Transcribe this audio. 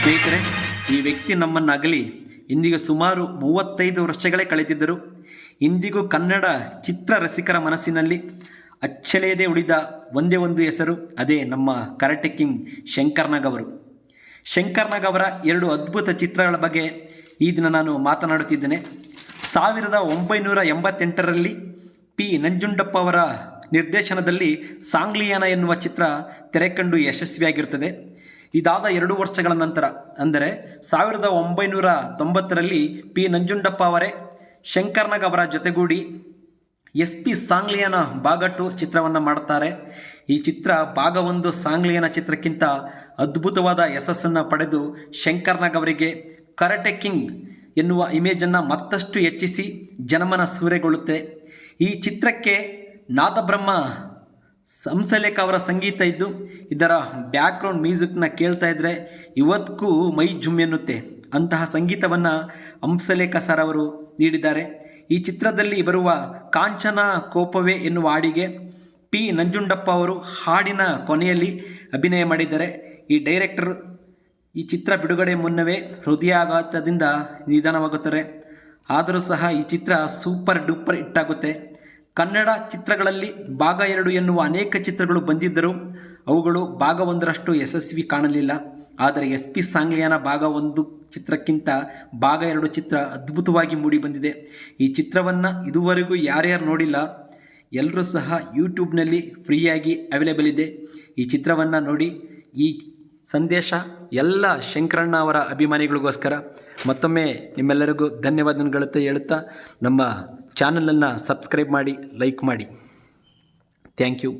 ಸ್ನೇಹಿತರೆ, ಈ ವ್ಯಕ್ತಿ ನಮ್ಮನ್ನು ಅಗಲಿ ಇಂದಿಗೆ ಸುಮಾರು 35 ವರ್ಷಗಳೇ ಕಳೆದಿದ್ದರು. ಇಂದಿಗೂ ಕನ್ನಡ ಚಿತ್ರ ರಸಿಕರ ಮನಸ್ಸಿನಲ್ಲಿ ಅಚ್ಚಳಿಯದೆ ಉಳಿದ ಒಂದೇ ಒಂದು ಹೆಸರು, ಅದೇ ನಮ್ಮ ಕರಾಟೆ ಕಿಂಗ್ ಶಂಕರ್ ನಾಗ್ ಅವರು. ಶಂಕರ್ ನಾಗ್ ಅವರ 2 ಅದ್ಭುತ ಚಿತ್ರಗಳ ಬಗ್ಗೆ ಈ ದಿನ ನಾನು ಮಾತನಾಡುತ್ತಿದ್ದೇನೆ. 1988ರಲ್ಲಿ ಪಿ ನಂಜುಂಡಪ್ಪ ಅವರ ನಿರ್ದೇಶನದಲ್ಲಿ ಸಾಂಗ್ಲಿಯಾನ ಎನ್ನುವ ಚಿತ್ರ ತೆರೆಕಂಡು ಯಶಸ್ವಿಯಾಗಿರುತ್ತದೆ. ಇದಾದ 2 ವರ್ಷಗಳ ನಂತರ ಅಂದರೆ 1990ರಲ್ಲಿ ಪಿ ನಂಜುಂಡಪ್ಪ ಅವರೇ ಶಂಕರ್ ನಾಗ್ ಅವರ ಜೊತೆಗೂಡಿ SP ಸಾಂಗ್ಲಿಯಾನ ಭಾಗ 2 ಚಿತ್ರವನ್ನು ಮಾಡುತ್ತಾರೆ. ಈ ಚಿತ್ರ ಭಾಗ 1 ಸಾಂಗ್ಲಿಯಾನ ಚಿತ್ರಕ್ಕಿಂತ ಅದ್ಭುತವಾದ ಯಶಸ್ಸನ್ನು ಪಡೆದು ಶಂಕರ್ ನಾಗ್ ಅವರಿಗೆ ಕರಾಟೆ ಕಿಂಗ್ ಎನ್ನುವ ಇಮೇಜನ್ನು ಮತ್ತಷ್ಟು ಹೆಚ್ಚಿಸಿ ಜನಮನ ಸೂರೆಗೊಳ್ಳುತ್ತೆ. ಈ ಚಿತ್ರಕ್ಕೆ ನಾದಬ್ರಹ್ಮ ಹಂಸಲೇಖ ಅವರ ಸಂಗೀತ ಇದ್ದು, ಇದರ ಬ್ಯಾಕ್ಗ್ರೌಂಡ್ ಮ್ಯೂಸಿಕ್ನ ಕೇಳ್ತಾ ಇದ್ದರೆ ಇವತ್ತಿಗೂ ಮೈ ಜುಮ್ ಎನ್ನುತ್ತೆ. ಅಂತಹ ಸಂಗೀತವನ್ನು ಹಂಸಲೇಖ ಸರ್ ಅವರು ನೀಡಿದ್ದಾರೆ. ಈ ಚಿತ್ರದಲ್ಲಿ ಬರುವ ಕಾಂಚನ ಕೋಪವೇ ಎನ್ನುವ ಹಾಡಿಗೆ ಪಿ ನಂಜುಂಡಪ್ಪ ಅವರು ಹಾಡಿನ ಕೊನೆಯಲ್ಲಿ ಅಭಿನಯ ಮಾಡಿದ್ದಾರೆ. ಈ ಡೈರೆಕ್ಟರ್ ಈ ಚಿತ್ರ ಬಿಡುಗಡೆ ಮುನ್ನವೇ ಹೃದಯಾಘಾತದಿಂದ ನಿಧನವಾಗುತ್ತಾರೆ. ಆದರೂ ಸಹ ಈ ಚಿತ್ರ ಸೂಪರ್ ಡೂಪರ್ ಹಿಟ್ ಆಗುತ್ತೆ. ಕನ್ನಡ ಚಿತ್ರಗಳಲ್ಲಿ ಭಾಗ 2 ಎನ್ನುವ ಅನೇಕ ಚಿತ್ರಗಳು ಬಂದಿದ್ದರೂ ಅವುಗಳು ಭಾಗ 1ರಷ್ಟು ಯಶಸ್ವಿ ಕಾಣಲಿಲ್ಲ. ಆದರೆ SP ಸಾಂಗ್ಲಿಯಾನ ಭಾಗ 1 ಚಿತ್ರಕ್ಕಿಂತ ಭಾಗ 2 ಚಿತ್ರ ಅದ್ಭುತವಾಗಿ ಮೂಡಿ ಬಂದಿದೆ. ಈ ಚಿತ್ರವನ್ನು ಇದುವರೆಗೂ ಯಾರ್ಯಾರು ನೋಡಿಲ್ಲ ಎಲ್ಲರೂ ಸಹ ಯೂಟ್ಯೂಬ್ನಲ್ಲಿ ಫ್ರೀಯಾಗಿ ಅವೈಲೇಬಲ್ ಇದೆ. ಈ ಚಿತ್ರವನ್ನು ನೋಡಿ. ಈ ಸಂದೇಶ ಎಲ್ಲ ಶಂಕರಣ್ಣ ಅವರ ಅಭಿಮಾನಿಗಳಿಗೋಸ್ಕರ. ಮತ್ತೊಮ್ಮೆ ನಿಮ್ಮೆಲ್ಲರಿಗೂ ಧನ್ಯವಾದಗಳು ಹೇಳುತ್ತಾ ನಮ್ಮ ಚಾನಲನ್ನು ಸಬ್ಸ್ಕ್ರೈಬ್ ಮಾಡಿ, ಲೈಕ್ ಮಾಡಿ. Thank you.